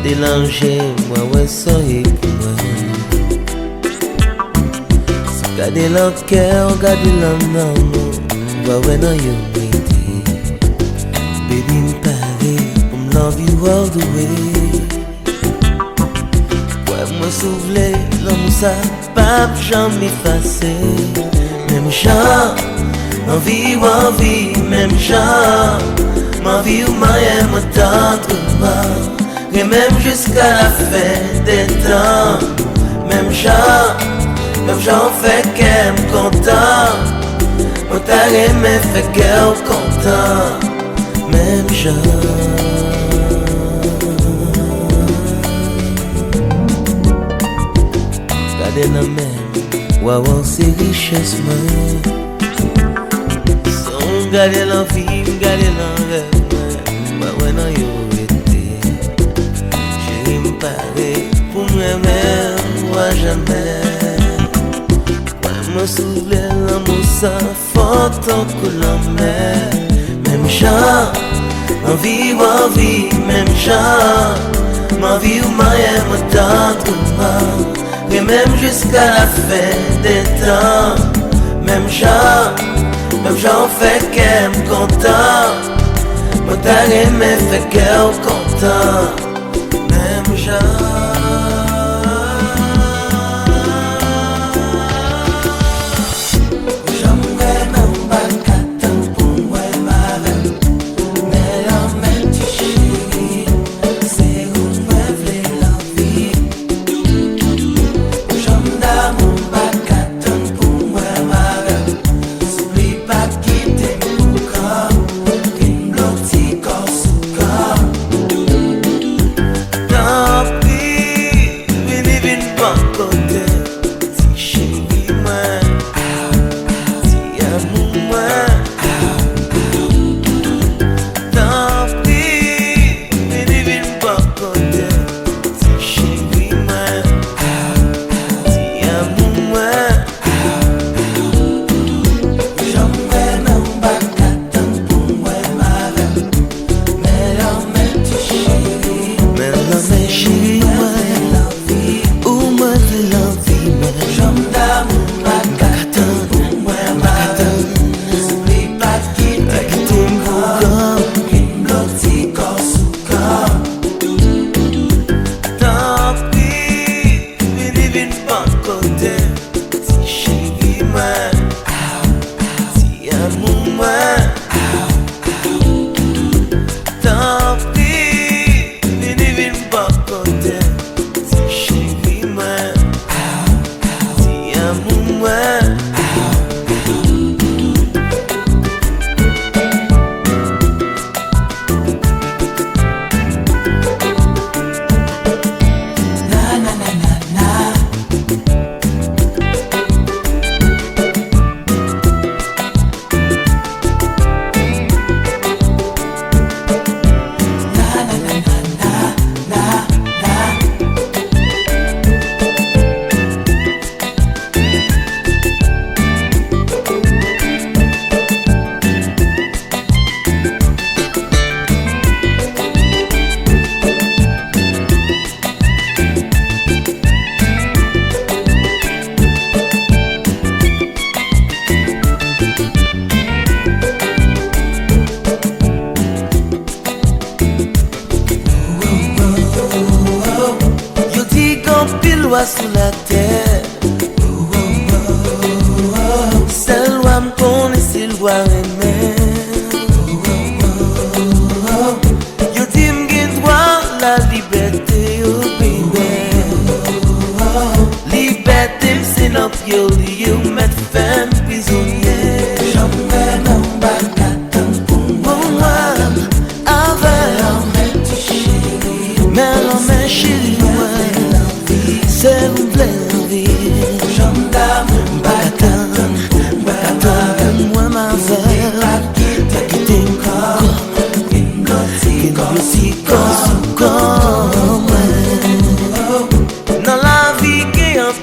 Délanger, moi ouais soyez pour moi. So gardez le cœur, gardez l'âme dans nous. Ouais ouais non you wait. Baby me parler, I'm love you all the way. Ouais moi souffler, l'homme ça pas jamais effacé. Même genre, ma vie, même genre, ma vie ou ma aime tant mal. Et même jusqu'à la fin des temps, même gens fait qu'elle me content. Moi t'as aimé fait qu'elle content. Même gens. Regardez la même, waouh c'est richesse moi. So regardez la vie, regardez la rêve, waouh non yo. Pour moi-même, moi jamais. Moi souffler l'amour ça photo que la mer. Même genre, ma vie, même genre. Ma vie ou ma aime tant mal. Et même jusqu'à la fin des temps. Même genre fait qu'elle me content. Moi t'as aimé fait qu'elle content. Même genre. Sous la terre, seul loi me connaît, c'est loi aimer. Yo dis m'gain droit la liberté, oh baby. Liberté c'est notre yo, yo mettre fin prisonnier. Jamais non bacatan pour moi, avec mais l'homme chéri moi. C'est une pleine vie.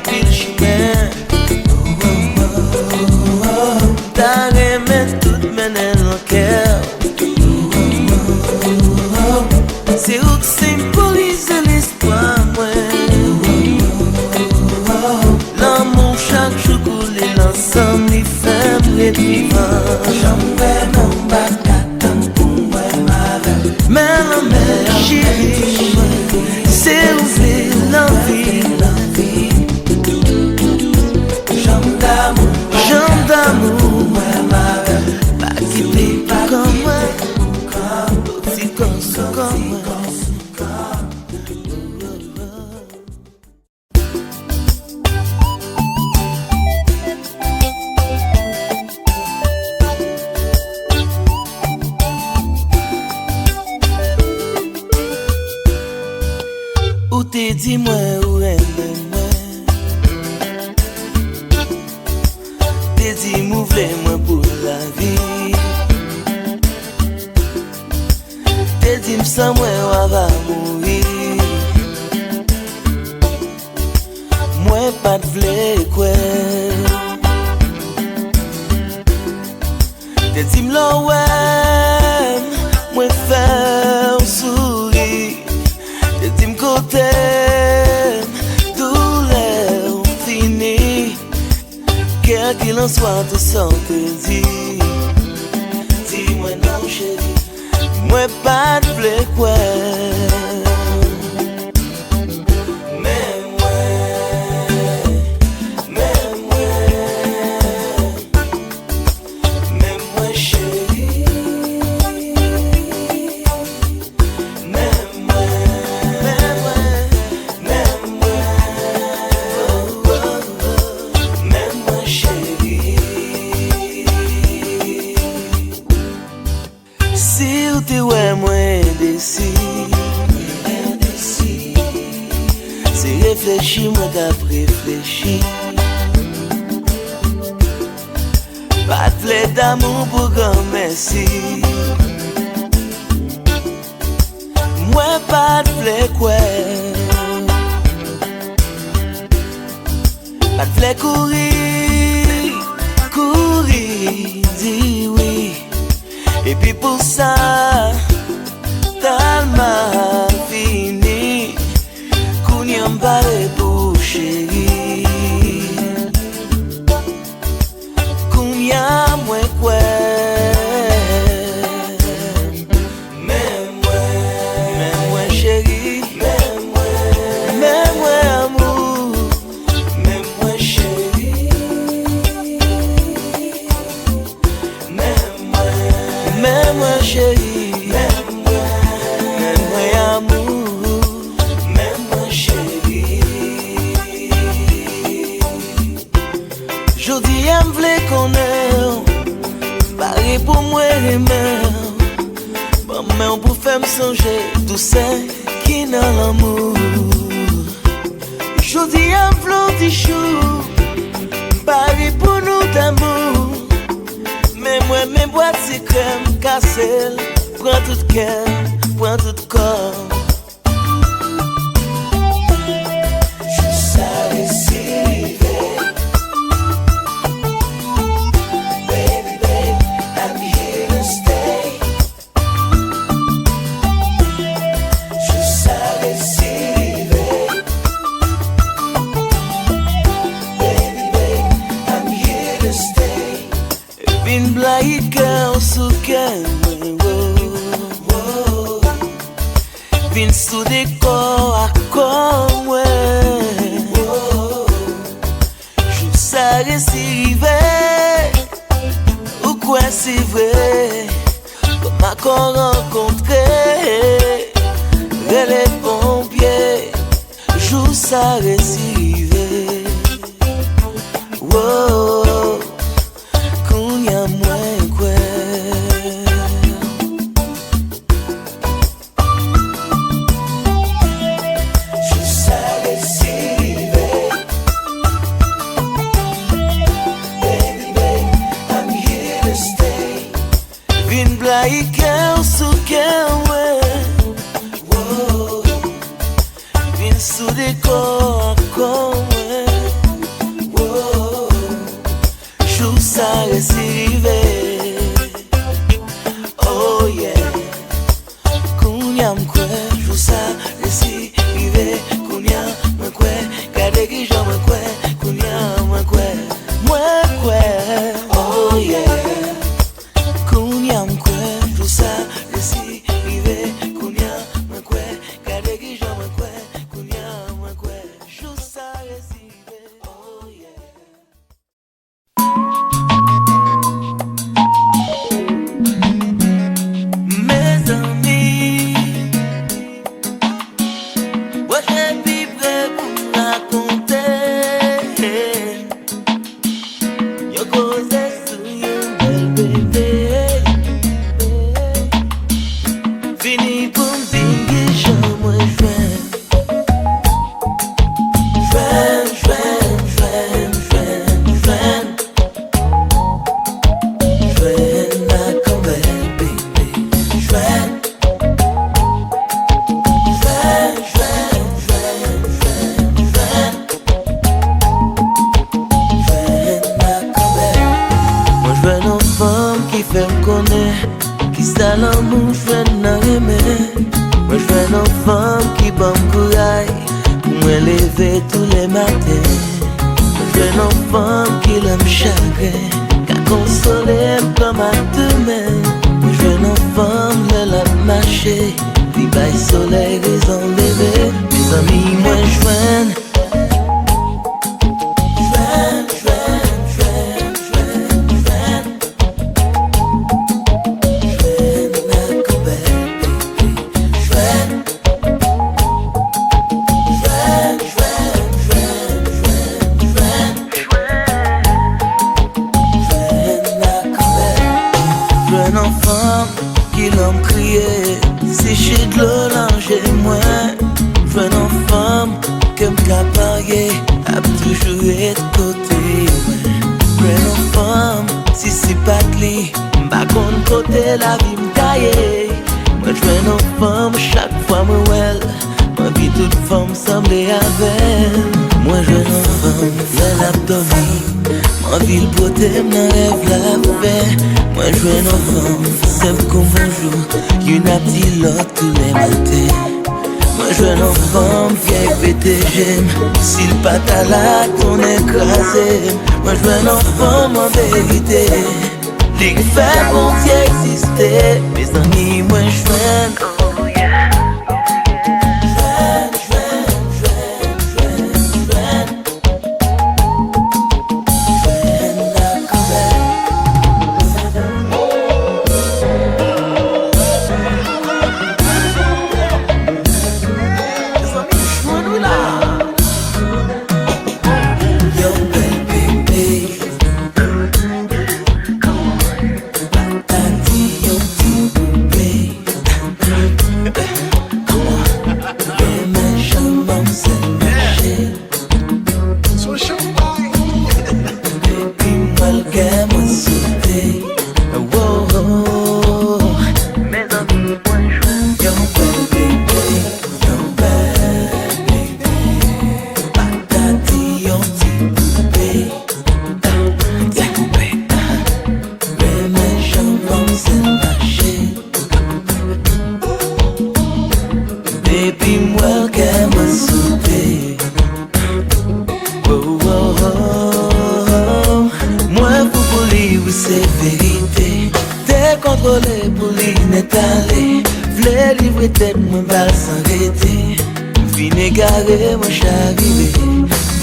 pile chemin. Ta remède tout mène dans cœur. C'est où que symbolise l'espoir, moi. L'amour chaque jour coule l'ensemble, il fait briller vivant. Jamais mon bataton pour moi, ma belle. Mais la mère chérie, c'est où c'est l'envie. J'aime d'amour, moi, ma belle. Pas quitter comme moi, aussi comme moi. Ou t'es dit moi ou aime-moi. T'es dit m'ouvre moi pour la vie. T'es dit m'sans moi ou va mourir. Moi pas de vle quoi. T'es dit m'l'ouem, moi faire sourire. T'es dit m'cote douleur finie. Quel qu'il en soit, te sens te dit. Dis-moi non chérie, moi pas de blé quoi. Mais moi chérie. Ouais, moi indécis. C'est réfléchi, moi t'as réfléchi. Pas de flé d'amour pour grand merci. Moi pas de flé quoi. Pas de flé courir, dis oui. Et puis pour ça, t'as mal fini. Qu'on y emballe pour chérie. Qu'on y a moins quoi. Mais moi chérie. Mais moi amour. Mais moi chérie. Mais moi chérie, mais moi amour, mais moi chérie. Jodi aime vle connaître, pareil pour moi les mains. Bon mais on peut faire me songer douceur qui n'a l'amour. Jodi aime vle di chou, pareil pour nous d'amour. Mais moi, mes boîtes c'est crème cassée. Prends tout cœur, prends tout corps. Je savais si baby, baby, I'm here to stay. Je savais si baby, baby, I'm here to stay. Vin blague cœur sous cœur. Vin sous des corps à corps, ouais. Je sais si rivé ou quoi c'est vrai. Comme ma corps rencontré, les pompiers. Je sais si rivé. Wow, qu'on y a moins quoi. Cœur sous cœur, ouais. Wow. Vin sous des corps à corps. Yo cause sou yon bel bébé. Fini pou m'bingi jan mwen jwen. Jwen, jwen, jwen, jwen, jwen. Jwen la kon bel bébé. Jwen. Jwen, jwen, jwen, jwen, jwen. Jwen la kon bel. Mwen jwen an fam ki fè m'konè. Ki sa l'amour jwen nan remè. Mwen jwen an fam ki ban m'kouray pou mwen leve tous les matins. Mwen jwen an fam ki lèm chagrin ka konsole m'kom a demen. Mwen jwen an fam lè la marché li bay soleil rezon leve. Mes amis mwen jwen. Jwen, jwen, jwen, jwen, jwen. Jwen la kon bel bébé. Jwen. Jwen, jwen, jwen, jwen, jwen. Jwen la kon bel. Jwen an fam ki l'an kriye, séché de l'eau lange mwen. Jwen an fam ke m'ka parye, ap toujou et kote mwen. Jwen an fam si si pat li, mba kon kote la vi m'kaye. Mwen jwen an fam chak fwa mwen wel, mwen bi tout fam semble avel. Mwen jwen an fam lè l'ap domi, mwen vi l'pote m'nan rev la fe. Mwen jwen an fam semp kon bonjou, yon ap di lot tous les matins. Mwen jwen an fam viey pete jem, si l'pata la kon ekrase. Mwen jwen an fam an verite, li fè bon ti eksiste. Mes amis mwen jwen. Jwen, jwen, jwen, jwen, jwen. Jwen la kon bel. Mes amis jwen nou la. Yo bel bébé. Patati yo ti bébé. Remen chanman se meche. Baby mwel gen mwen sote. Mes amis mwen jwen. Yo bel bébé. Yo bel bébé. Patati yo ti bébé. Ti bébé. Remen chanman se meche. Baby mwel gen mwen sote. Mwen pou li ou se verite. Te kontrole pou li net ale. Vle livre tet mwen bal san rete. Vine gare mwen charive.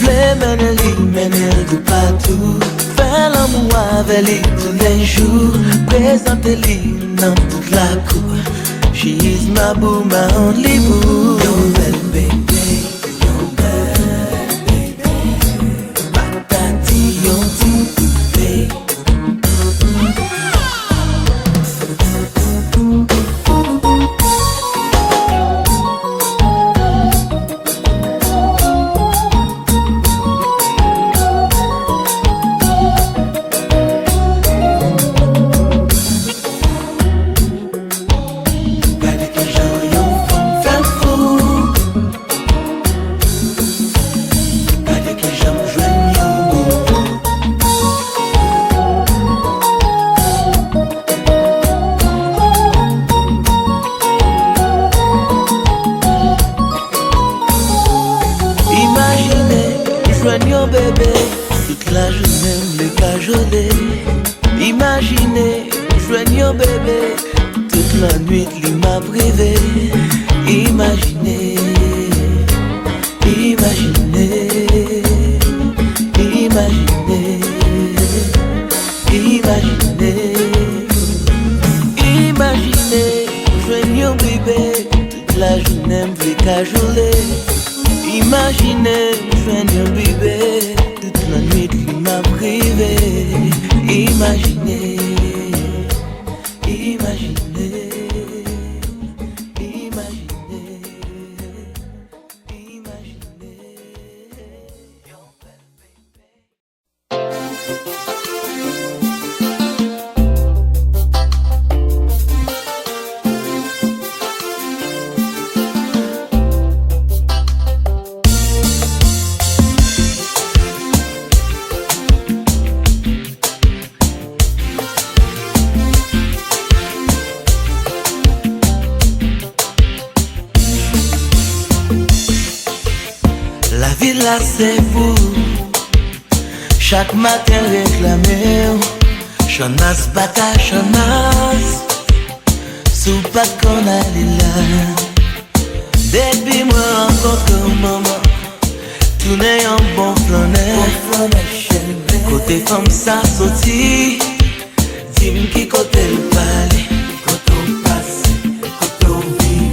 Vle mene li menel de patou. Fè l'amou ave li tous les jours. Prezante li nan tout la cour. She is my boo, my only boo. Yo bel bébé. Yo bel bébé. Patati yo ti bébé. Gade ki jan yon fam fèm fou. Gade ki jan jwen yon bou. Imagine, jwen yon bébé, toute la journée m'le kajole. Imagine, jwen yon bébé, toute la nuit li m'a privé. Imaginez, imaginez, imaginez, imaginez, imaginez, jwen yon bébé, toute la journée m'vle kajole. Imaginez, jwen yon bébé, toute là c'est vous. Chaque matin réclamé, Chanas bata chanas, sous pas qu'on allait là. Depuis moi rencontre maman, tout n'est un bon flanet. Côté femme ça sorti, dis-moi qui côté le palais. Côté on passe, côté on vit,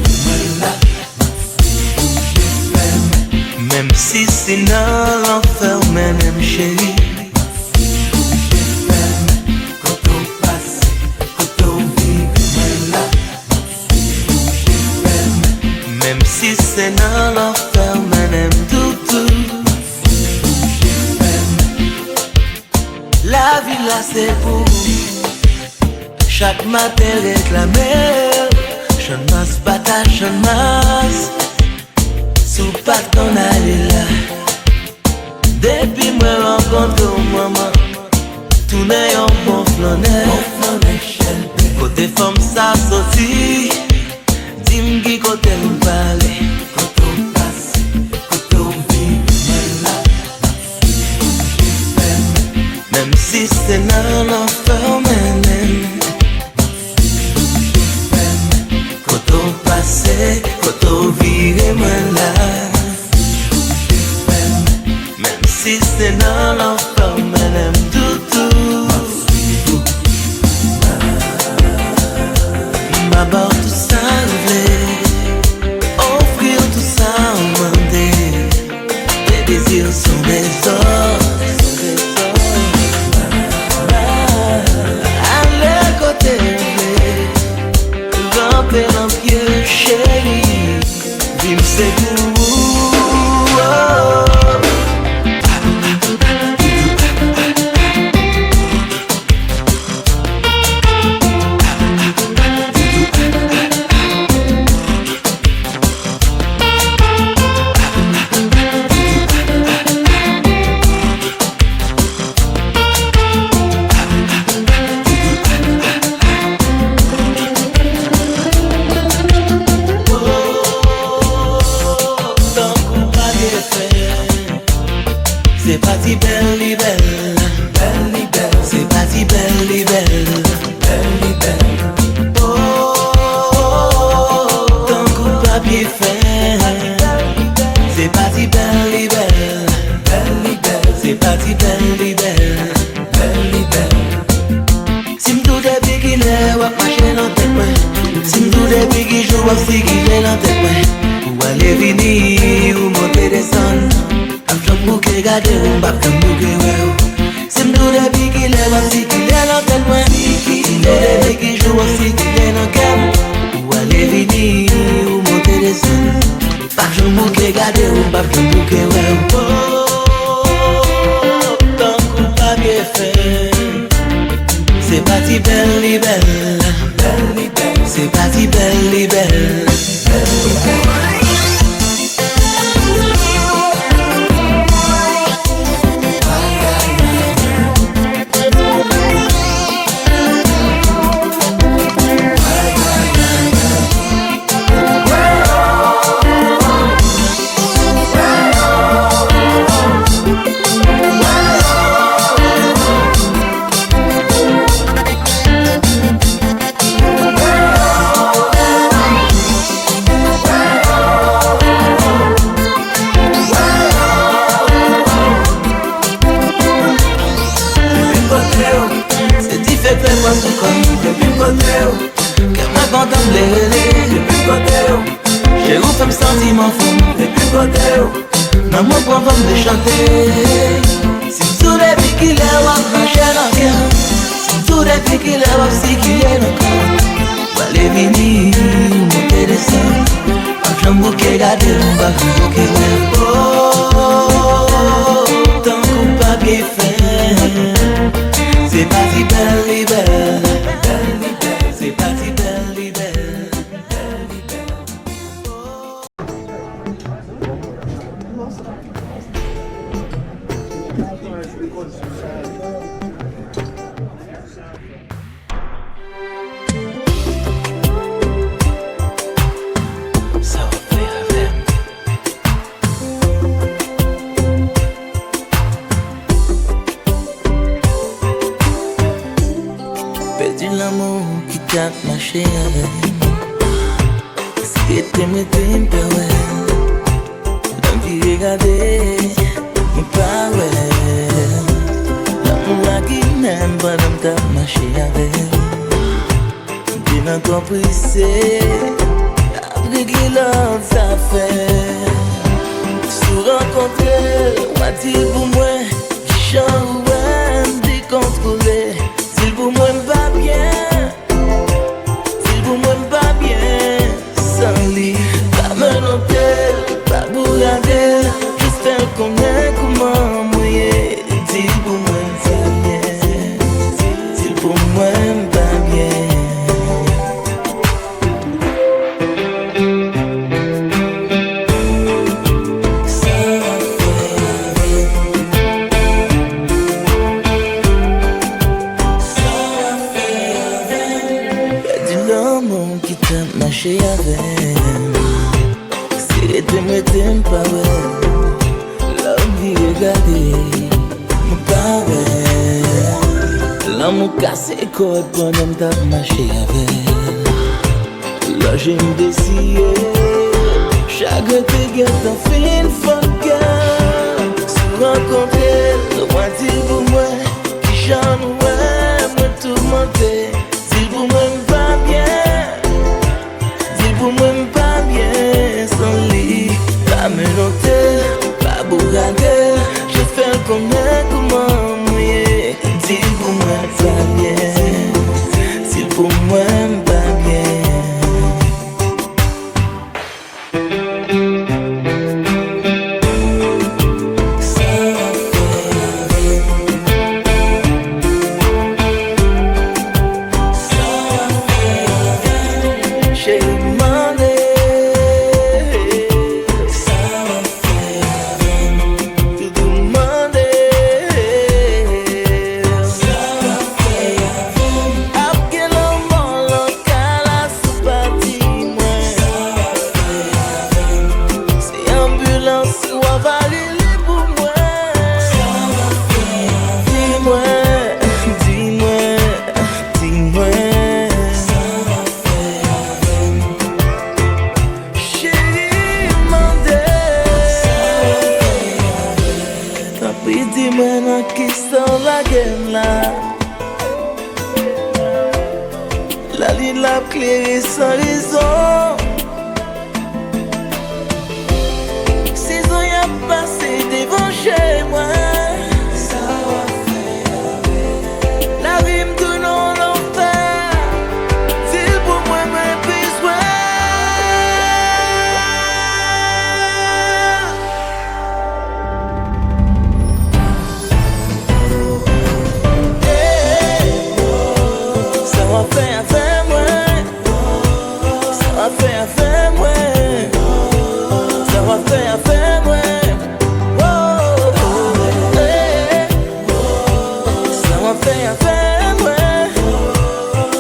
même si c'est dans l'enfer, même chérie. Côté on passe, côté on vit, même si c'est dans l'enfer, même tout. La vie là c'est pour chaque matin réclamer. Chanas bata chanas, sous pas qu'on allait là. Depuis moi rencontre maman, tout n'est un bon flanet. Côté femme ça sorti, dis-moi qui côté nous parler. Côté on passe, côté on vit, même si c'est dans l'enfer, même. Quand on passe, quand on vit, même si c'est dans l'enfer, même tout. M'abord tout ça, offrir tout ça, demander. Les désirs sont des ordres. Dans pied chéri, vim c'est pour c'est parti belle et belle, c'est parti belle et belle, ton coup de papier fait, c'est parti belle et belle, c'est parti belle et belle. Si m'dou depuis qu'il est, wap marcher dans tes mains. Si m'dou depuis qu'il joue, wap si qu'il est dans tes mains. Ou aller venir, ou monter descendre. J'aime que garder un bap comme nous que ouais. C'est m'dou depuis qu'il est, wap si qu'il est dans tes mains. Si m'dou depuis qu'il joue, wap si qu'il est dans tes mains. Ou aller venir, ou monter descendre. J'aime que garder un bap comme nous que ouais. Tant qu'on pas bien fait. C'est parti belle et belle, c'est parti belle et belle. J'ai ouf un sentiment fou depuis côté. Dans mon point va me chanter. Si tout depuis qu'il est wap marcher dans cœur. Si tout depuis qu'il est wap si qu'il est dans cœur. Ou aller venir, monter descendre. J'aime beaucoup garder mon bas, beaucoup ouais. Oh, tant qu'on pas bien fait. C'est parti belle et belle. C'est parti belle et belle. perdu l'amour qui t'a marché avec. Si t'aimes pas, ouais. L'envie de regarder, mais pas, ouais. L'amour qui n'aime pas, l'homme t'a marché avec. Tu n'as compris, c'est après que l'homme t'a fait. Si vous rencontrez, on va dire pour moi, qui chante, ouais, décontrôlé. Si pour moi, pas bien. Pas bien, sans lit, pas me noter, pas bourrader, juste faire connaître comment mouiller. Dis pour moi pas bien, dis pour moi pas bien. Marcher avec. Si tu me t'aimes pas, ouais. L'envie de regarder, me pas, ouais. L'amour cassé, quoi, pendant que t'as marché avec. Là, j'ai me décidé. Chaque dégât t'en fait une fuck up. Se rencontrer, le moi dit pour moi, qui j'en ouais, me tout monter. Dis pour moi, pas bien. Pour moi pas bien sans lit, pas me noter, pas bourrader, je fais connaître comment mouiller. Dis pour moi pas bien, dis pour moi pas bien. La ligne l'a clairé sans raison. Saison y a passé devant chez moi. Ça va faire. La vie me donne en enfer. C'est pour moi mes besoins. Ça va faire. Fais moi, ça va faire moi, oh, hey. Ça va faire moi,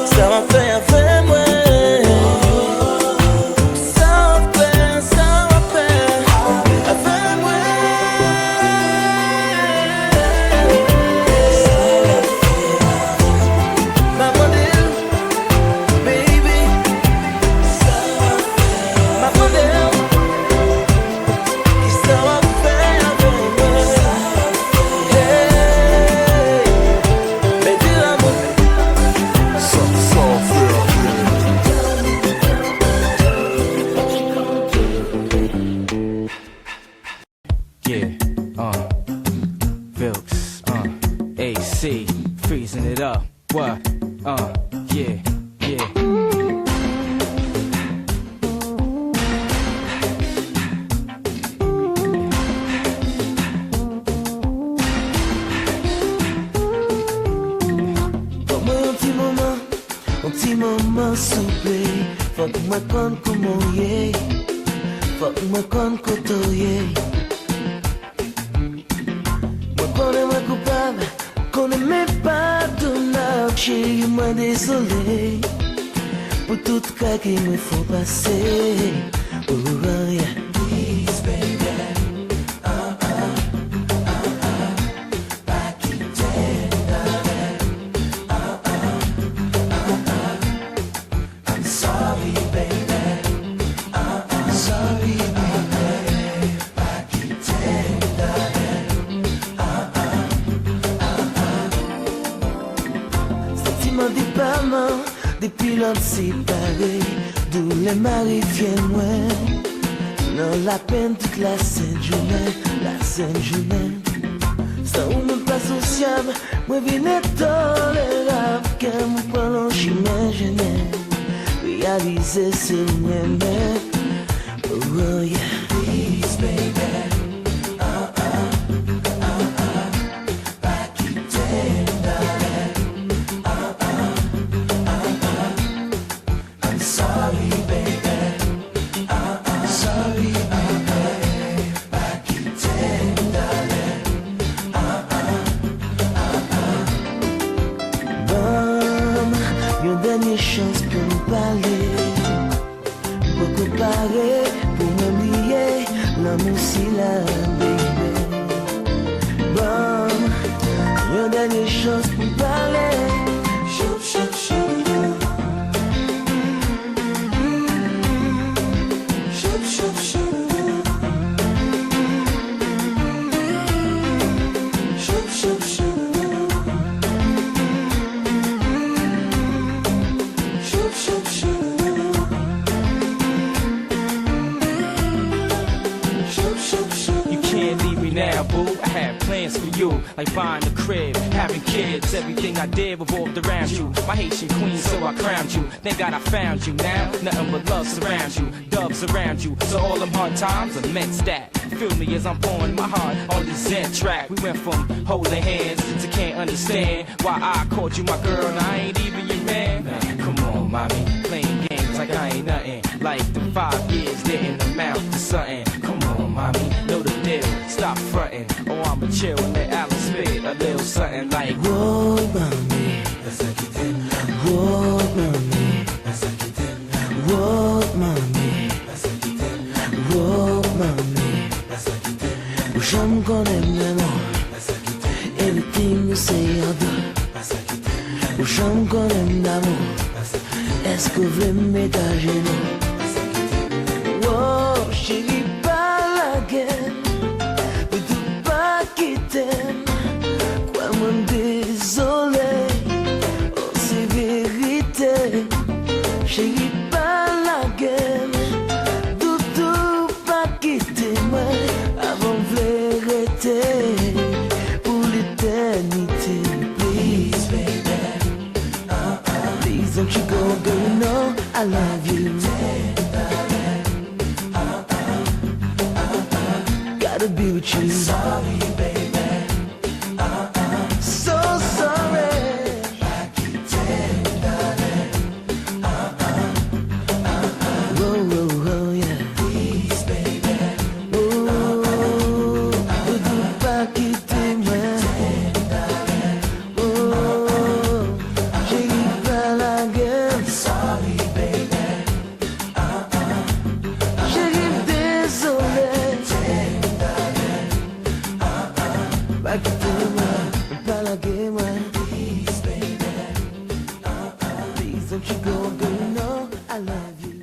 ça va faire moi, ça va faire moi. Maman baby. AC, freezing it up. What? Yeah. Un petit moment souple, faut que moi connaisse comment y est, faut que moi connaisse comment y est. Moi connais moi coupable, connais mes pardonnables, chérie moi désolé pour tout cas qu'il me faut passer. Oh yeah. Please baby. Nan département, depuis l'an séparé, d'où les maris viennent loin. Nan la peine toute la sainte journée, la sainte journée. Sans ou même pas sociable, moi vine tolérable, car mon parlant j'imagine, réaliser c'est moi-même. Oh yeah, please baby. Chance pour nous parler, pour comparer, pour m'oublier, l'amour si la baby. Bon, une dernière chance pour nous parler. Choup, choup, choup. Choup, choup, choup. Choup, choup, choup. Now, boo, I had plans for you, like buying a crib, having kids. Everything I did revolved around you. My Haitian queen, so I crowned you. Thank God I found you. Now, nothing but love surrounds you, doves around you. So all them hard times are meant stat. Feel me as I'm pouring my heart on this Zen track. We went from holding hands to can't understand why I called you my girl and I ain't even your man. Come on, mommy, playing games like I ain't nothing. Like the 5 years didn't amount to something. Come on, mommy, know the deal. Stop frontin', or I'ma chill and let Alice spit a little something like. Whoa, mommy, whoa, mommy, whoa, mommy, whoa, mommy. J'aime qu'on aime l'amour. Everything you say I do. J'aime qu'on aime l'amour. Est-ce que vous voulez m'étager non? Wow, chérie, pas la guerre. Mais tout pas qui t'aime. Quoi, moi, désolé. Oh, c'est vérité. Chérie, pas la guerre. Tout pas quitter moi. Avant vérité. Pour l'éternité. Please, baby. Please don't you go, girl, you know I love you. Gotta be with you. Sorry, baby. So sorry. Whoa, whoa, whoa, yeah. Please, baby. Oh, do pas quitter moi. Oh, j'ai pas la gueule. Sorry, baby. J'ai désolé. Pas quitter moi, pas la gueule, moi. Please, baby. Please don't you go, girl, you know I love you.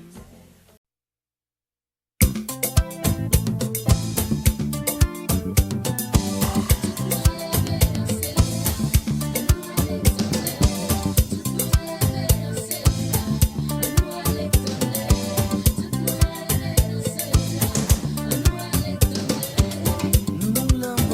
Love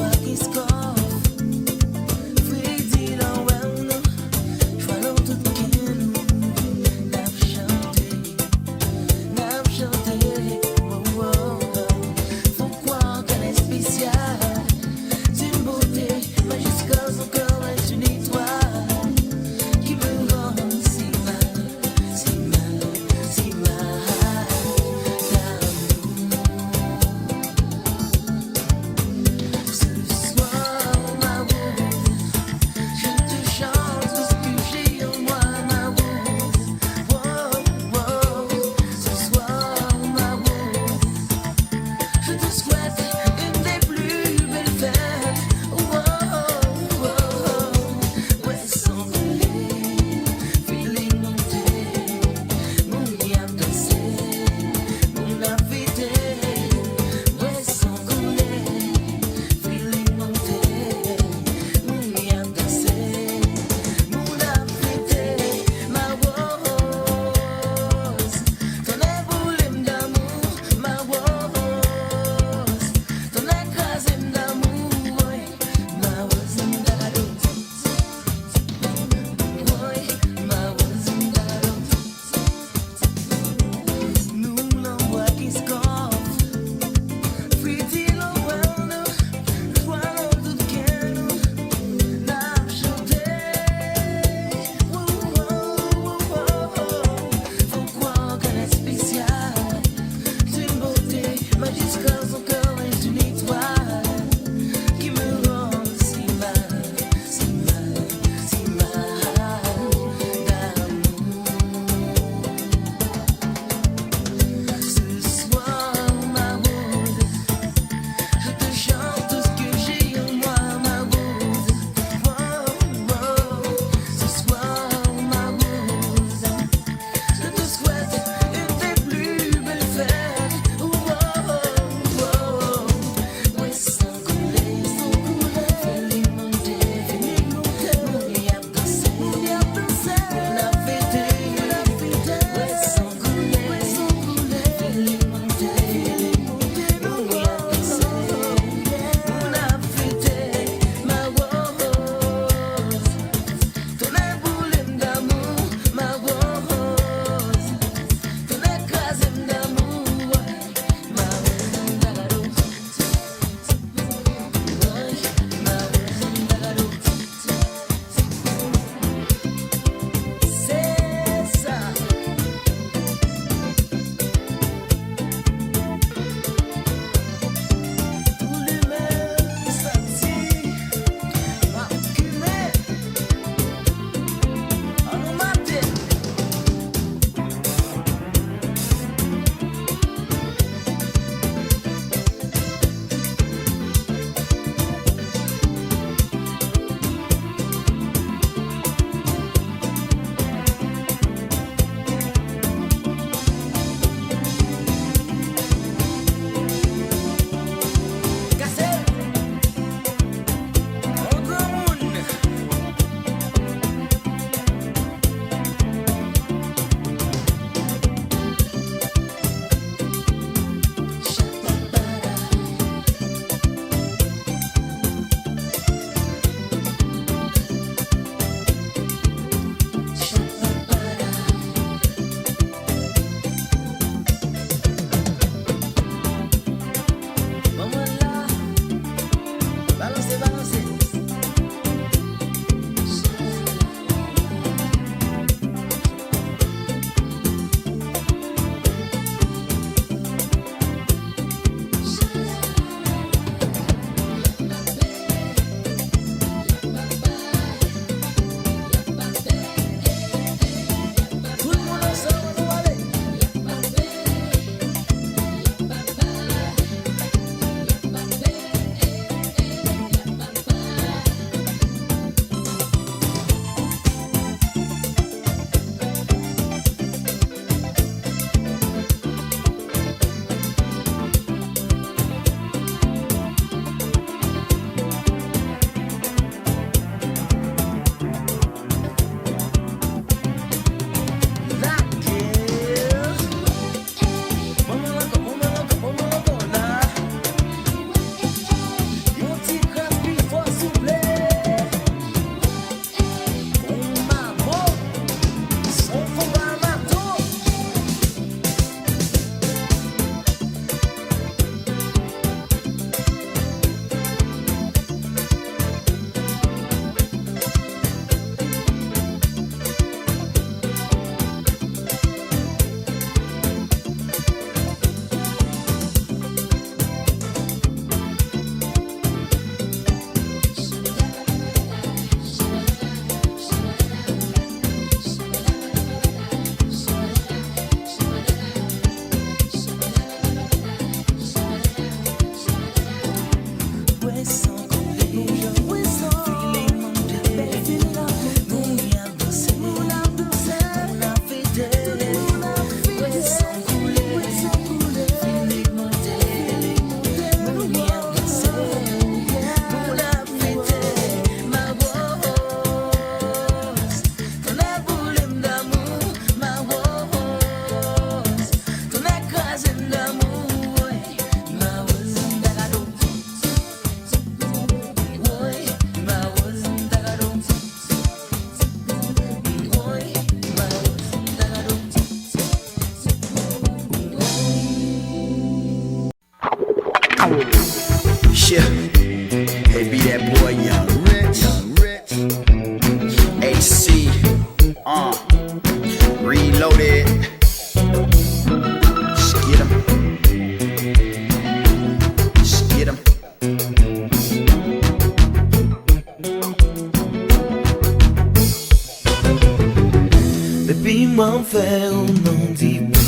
moi me faire on n'en dit pas.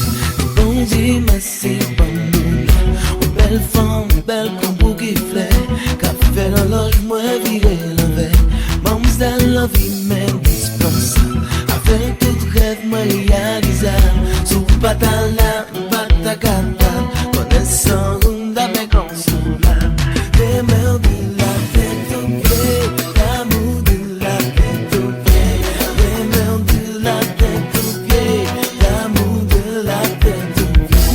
Bon Dieu merci pour nous. Une belle femme, une belle combo qui flait. Qu'a fait l'horloge, moi virer l'envers. Mademoiselle la vie même dispensable. Avec tout rêve moi réalisable. Sous patala, patacata. Connaissant une avec ensemble. Des mères de la tête au pied. L'amour de la tête au pied. Des mères de la tête au pied. L'amour de la tête au pied.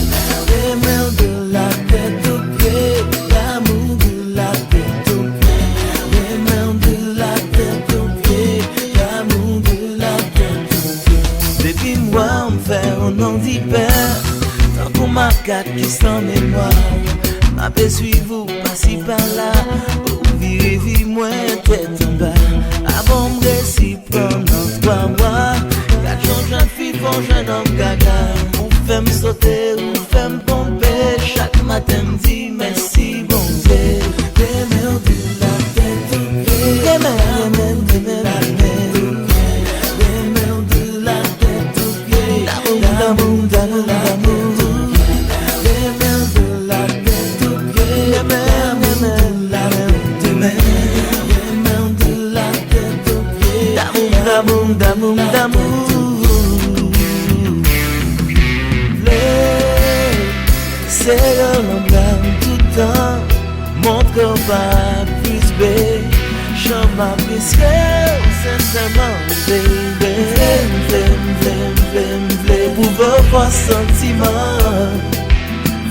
Des mères de la tête au pied. L'amour de la tête au pied. Des mères de la tête au pied. L'amour de la tête au pied. Depuis moi on me fait on en dit père. Tant qu'on m'a quatre qui sans mémoire. Ma paix suivez-vous, par-ci par-là. Ou virez moi tête en bas. Avant me récit pendant 3 mois. 4 jeunes filles font jeune homme gaga. Ou fait me sauter, ou fait me pomper. Chaque matin me dit merci bon Dieu. Des mères de la tête au pied. Des mères de la tête au pied. Des mères de la tête au pied. D'amour, d'amour, d'amour. D'amour, d'amour, d'amour. C'est l'homme tout le temps. Montre qu'on va plus belle. J'en m'appelle sincèrement, baby. Vle pour vos sentiments.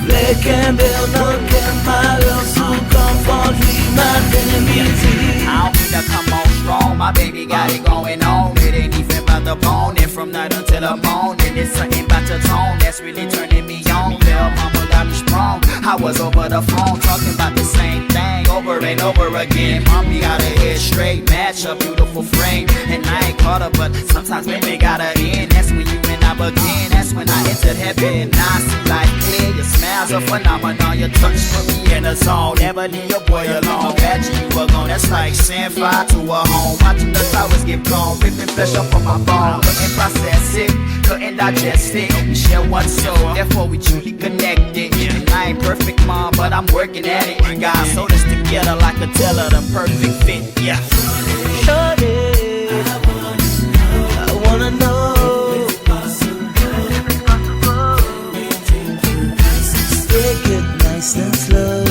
Vle qu'un bernard, qu'un malheur sous confort, lui matin midi. I don't need to come on strong, my baby got it going on. It ain't even about the bone, and from night until the morning, it's something about your tone that's really turning me on. Little mama got me strong. I was over the phone talking about the same thing over and over again. Mommy got her head straight, match a beautiful frame, and I ain't caught her, but sometimes baby got her in. That's when you and I begin. That's when I entered heaven. Now I see life clear. Your smile's a phenomenon. Your touch put me in a zone. Never leave your boy alone. Imagine you were gone. That's like saying fire to a home. Watching the towers get blown, ripping flesh up from my bone. Couldn't process it, couldn't digest it. We share one soul, therefore we truly connected. And I ain't perfect, mom, but I'm working at it. And God sold us together like a teller, the perfect fit. Yeah. Shorty, I wanna know if it's possible. Take it nice and slow.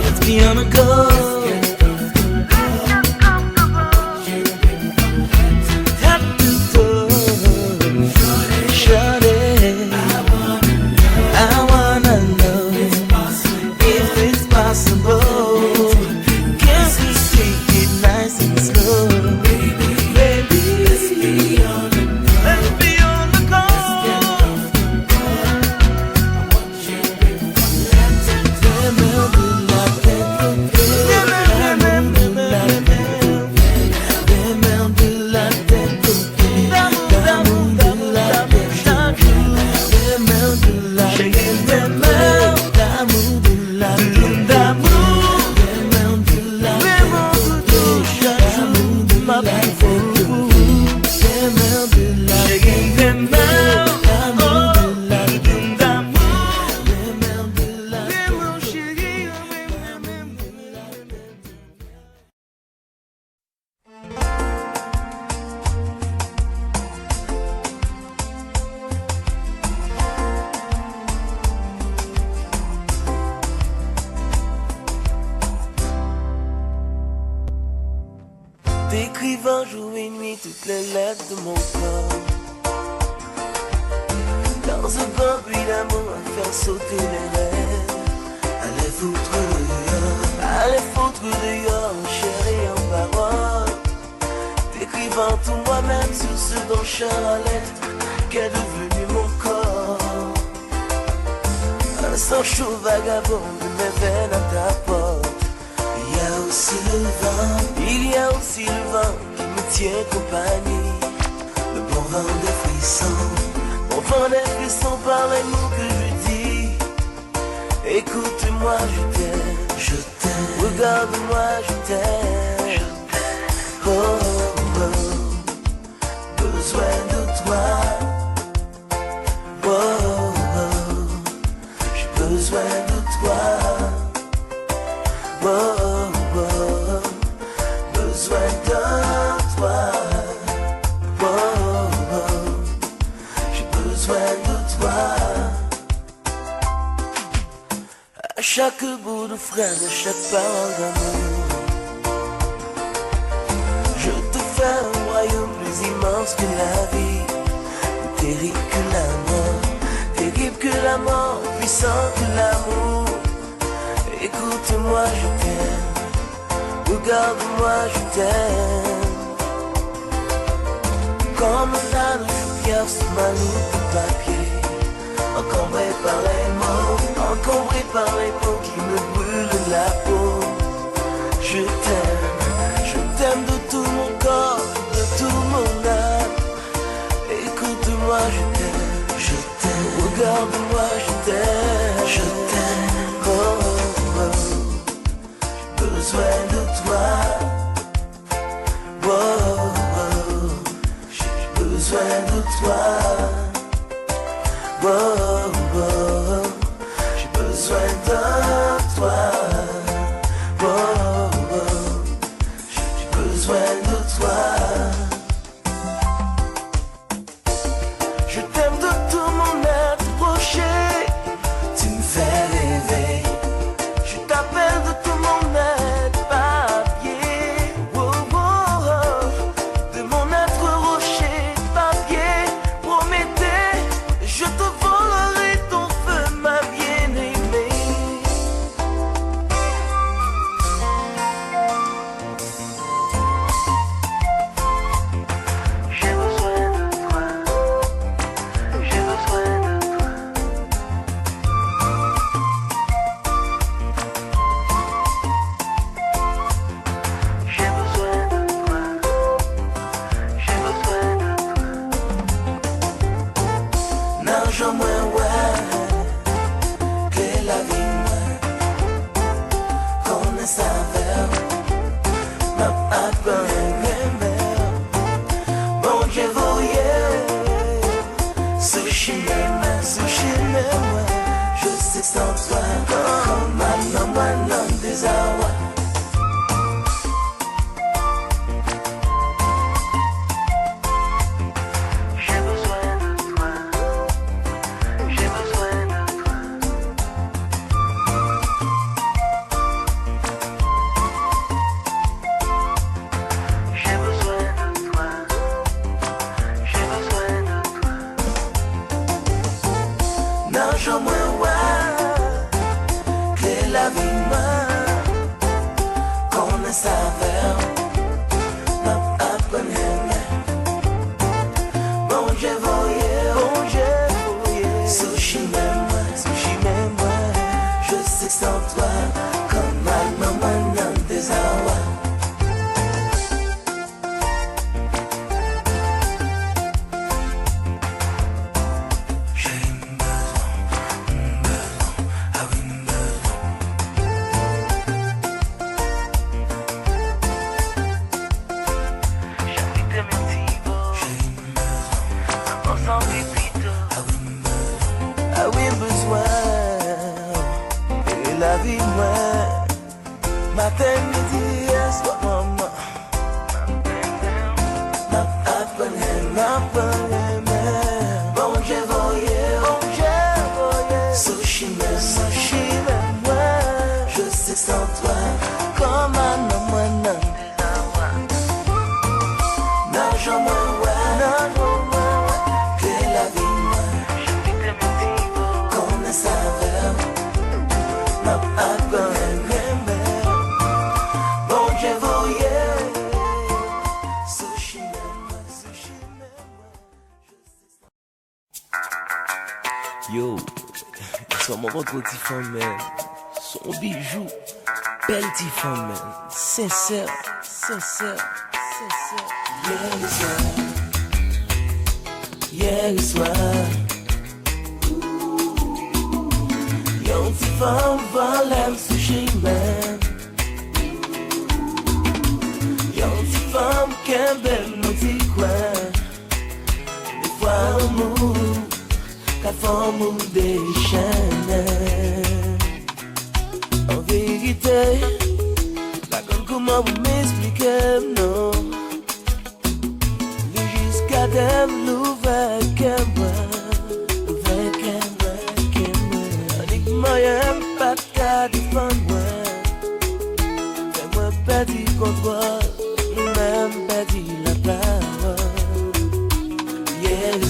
Let's be on the go. T'écrivant jour et nuit toutes les lettres de mon corps. Dans un bruit d'amour à faire sauter les rêves. Allez foutre dehors, allez foutre dehors, chérie en parole. T'écrivant tout moi-même sur ce dont Charlotte qu'est devenu mon corps. Un sang chaud vagabond de mes veines à ta porte. Il y a aussi le vent, il y a aussi le vent qui me tient compagnie. Le bon vent des frissons, bon vent des frissons par les mots que je dis. Écoute-moi, je t'aime, regarde-moi, je t'aime. Oh, oh, oh. chaque bout de phrase, à chaque parole d'amour. Je te fais un royaume plus immense que la vie, plus terrible que la mort, terrible que la mort, puissant que l'amour. Écoute-moi, je t'aime, regarde-moi, je t'aime. Comme un âne, je pierce ma loupe de papier, encombré par les mots, encombré par les mots qui me brûlent la peau. Je t'aime de tout mon corps, de tout mon âme. Écoute-moi, je t'aime, regarde-moi, je t'aime, oh, oh, oh. J'ai besoin de toi, oh, oh. J'ai besoin de toi, oh, oh. J'ai besoin de toi, oh, oh. J'ai besoin de toi. Je t'aime de tout mon être broché, tu me fais rêver. Je t'appelle de tout mon être papier, oh, oh, oh. De mon être rocher, papier, Prométhée, je te volerai ton feu, ma bien-aimée. J'ai besoin de toi, j'ai besoin de toi. J'ai besoin de toi, j'ai besoin de toi. Nage en moins, ouais, que la vie, moi, qu'on ne savait, m'a appris, bon Dieu, voyez, sushi, moi, je sais sans toi, comme un homme des awa. J'ai besoin de toi, j'ai besoin de toi. J'ai besoin de toi, j'ai besoin de toi. Nage en moins, ouais, que la vie, moi, qu'on ne savait, m'a appris. Bon Dieu, voyez, sushi, même moi, je sais sans toi, comme un homme des awa. J'ai besoin, ah oui, besoin. J'habite mes petits beaux. J'ai besoin, on s'en vite, ah oui, besoin. Et la vie, moi, matin, midi, soir, maman. M'a appris, bon Dieu, voyez, sushi, même moi, je sais sans toi, comme un homme des awa. Nage en moi, ouais, que la vie, moi, qu'on ne savait, m'a appris, bon Dieu, voyez, sushi, même moi, je sais sans. Yo, son moment pour petit femme, man. Son bijou, belle petite femme, man. Sincère. Hier soir, yon petite femme volait sushi, man. Yon petite femme qui est belle, nous dit quoi. Des fois, l'amour, qu'à forme des chaînes. En vérité, la grande comment vous m'expliquez, non. Le jusqu'à dem l'ouvert que moi, l'ouvert que moi. Unique moyen pas de cas. pas défendre, fais-moi perdre contrôle, même perdre la parole. Hier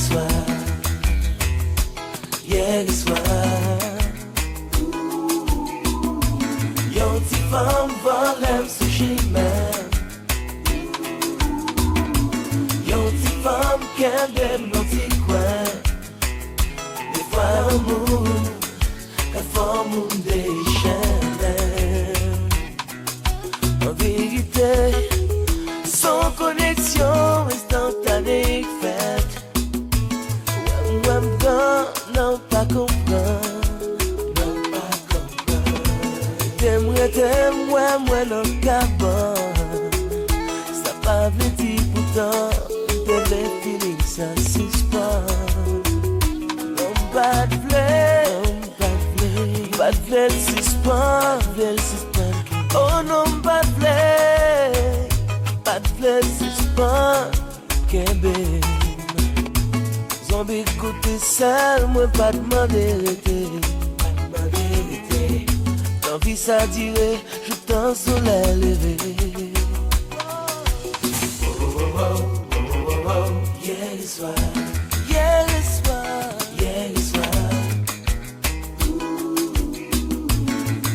soir, yon ti femme volem sou chimère. Yon ti femme kende non ti kwen. Des fois l'amour ka forme un déchaîné. En vérité, sans connexion instantanée faite. Ouam non pas comprendre. T'aimerais, moi non cabane. Ça pas veut dire pourtant de les feelings ça suspend. Non pas de flé suspend. Oh non pas de flé suspend. Kébé zombie côté seul, moi pas demander arrêter. L'envie ça dirait, je t'en soleil levé. Hier le soir.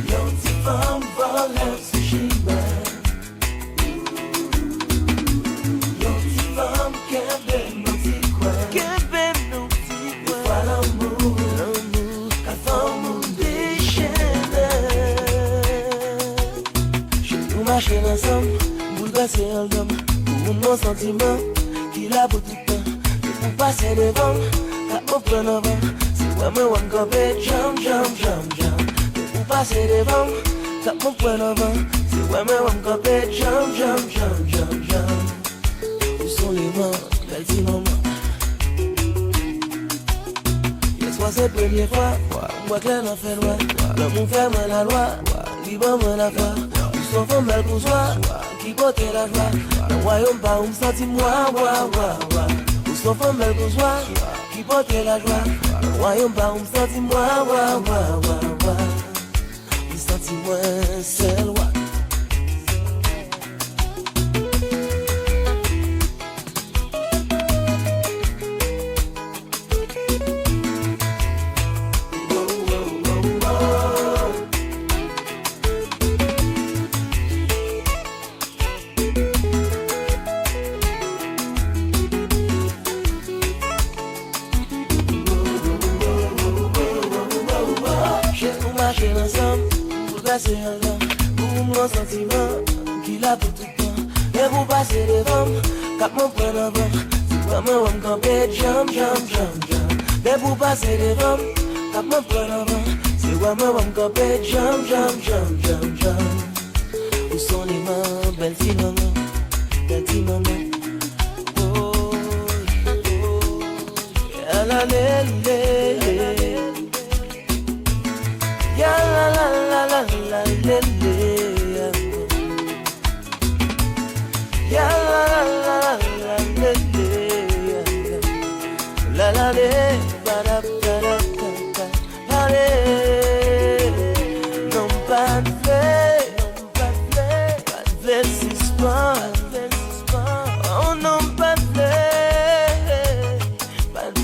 Yon ti femme volem sou chimère. Yon ti femme kembe nou ti kwen. Des fois l'amour ka forme un déchaîné. Nous marcher ensemble, bouleverser un homme. Pour mon sentiment, qu'il a pour tout le temps. Et pour passer devant, qu'à open avant. C'est moi, moi, one copé, jump. Et pour passer devant, qu'à mon point avant. C'est moi, moi, one copé, jump. Où sont les mains, belles petits moments. Hier soir, c'est la première fois. Moi, clair, n'en fait loin. L'amour fait moi la loi. Libre, moi la foi. Sauf un bel bourgeois qui porte la joie. Le royaume pas où me sentis moi. Ou sauf un bel bourgeois qui porte la joie. Le royaume pas où me sentis moi. Me sentis moi seul. C'est un homme pour mon sentiment qu'il a pour tout le temps. Et vous passez devant, cap mon point avant. C'est vraiment on camper, jump. Et vous passez devant, cap mon point avant. C'est vraiment on camper, jump. Où sont les mains, belles petits moments. Oh, la ya la le ya la le para non pas de suspens. Oh non pas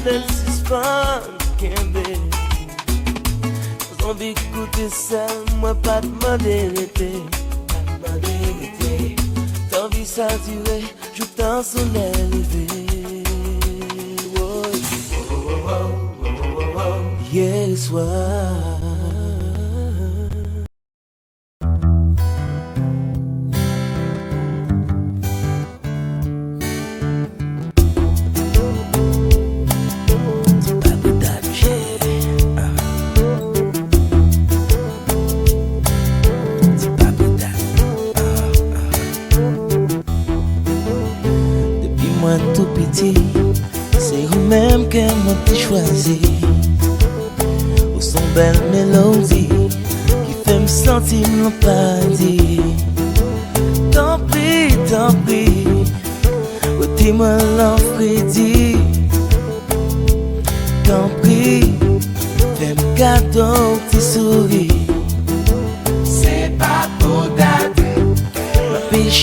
de suspens. Envie d'écouter ça, moi pas demander arrêter. T'envie ça durer, je t'en soleil levé. Hier soir. Tout petit, c'est vous-même que moi t'ai choisi. Où sont belles mélodies qui fait me sentir mon paradis. Tant pis, où t'es moi l'enfrédit. Tant pis, fais-moi cadeau, t'es souris.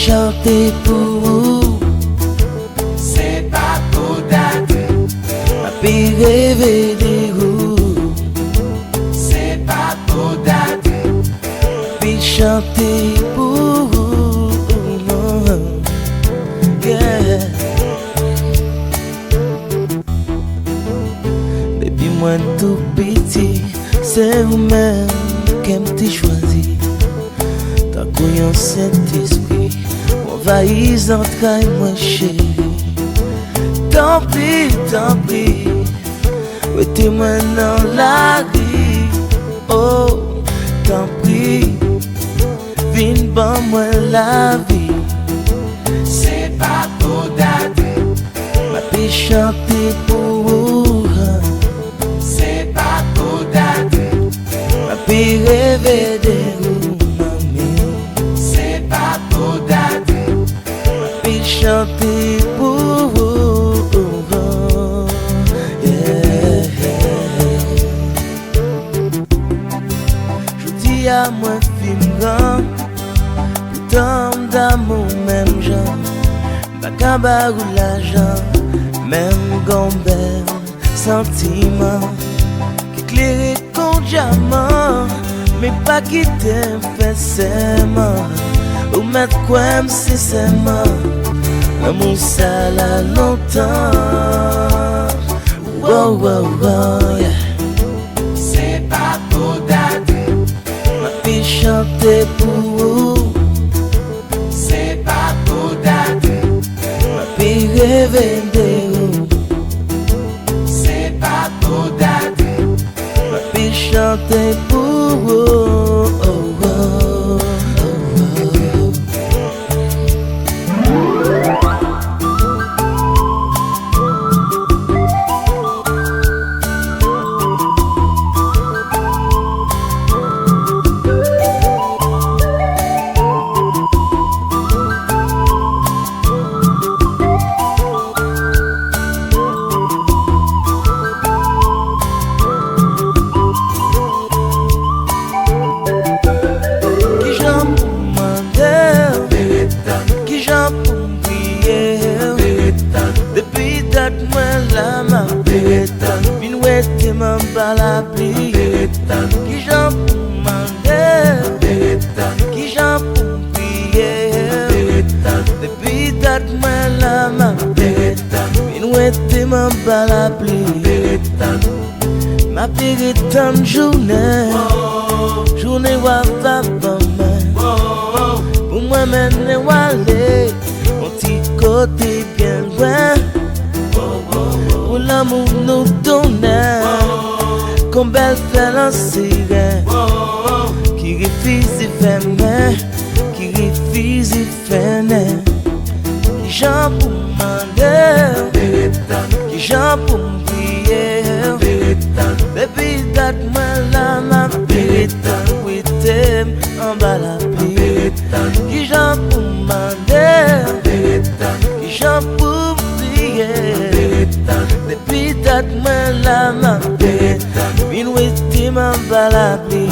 chanter pour vous. C'est pas pour date. Ma puis rêver de vous. C'est pas pour date. Puis chanter pour vous. Yeah. Depuis moi tout petit, c'est vous-même qui m'avez choisi. T'as connu un Saint-Esprit, m'envahis entrailles moi chérie. Tant pis, mettez-moi dans la vie. Oh, tant pis, viens ban moi la vie. C'est pas pour date. Ma puis chanter pour vous. C'est pas pour date. Ma puis rêver de vous, mamie. C'est pas pour date. Ma puis chanter pour vous. Yeah. Je dis à moi film grand, pourtant d'amour même genre. Bacaba ou l'argent, même gombel, sentiment qui éclaire comme diamant, mais pas qui t'aime forcément. Ou mettre quoi sincèrement, l'amour ça là longtemps. Wow, wow, wow, yeah. C'est pas pour date. Ma fille chanter pour vous. C'est pas pour date. Ma fille rêver de vous. C'est pas pour date. Ma fille chanter pour vous. Oh, oh, oh, oh. La pluie, qui j'en pour manger, qui j'en pour prier. Depuis date moi la main, minuit m'en bas la pluie. Ma pire tant journée, journée wa va pas mal. Pour moi mener wa aller, mon petit côté bien loin. Pour l'amour nous donner. Comme belle fait la sirène, qui refuse de faire main, qui refuse de faire nain, qui j'en pour demander, qui j'en pour me prier. Baby, date-moi la ma vérité, en bas la pluie, qui j'en pour demander, qui j'en pour me prier. Baby, date-moi la ma vérité. Minuit m'en bas la pluie.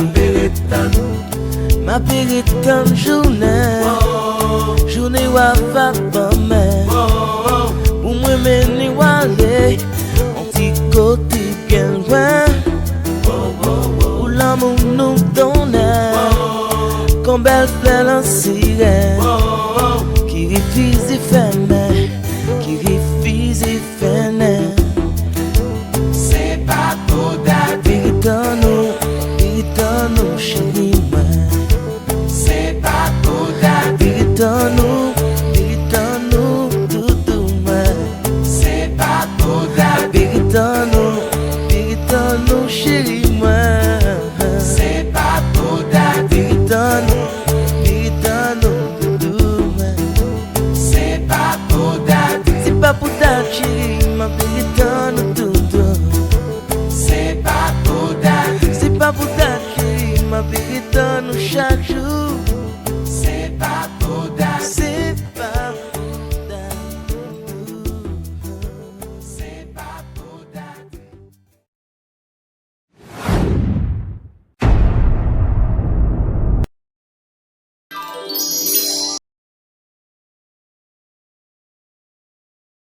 Ma périte en journée, journée wa va pas mal. Pour moi mener wa aller, un petit côté bien loin. Où l'amour nous donne, comme belle fleur en sirène, qui refuse de faire main, qui refuse de faire nain. C'est pas pour date. Vérité nous chérie moi. C'est pas pour date. Vérité nous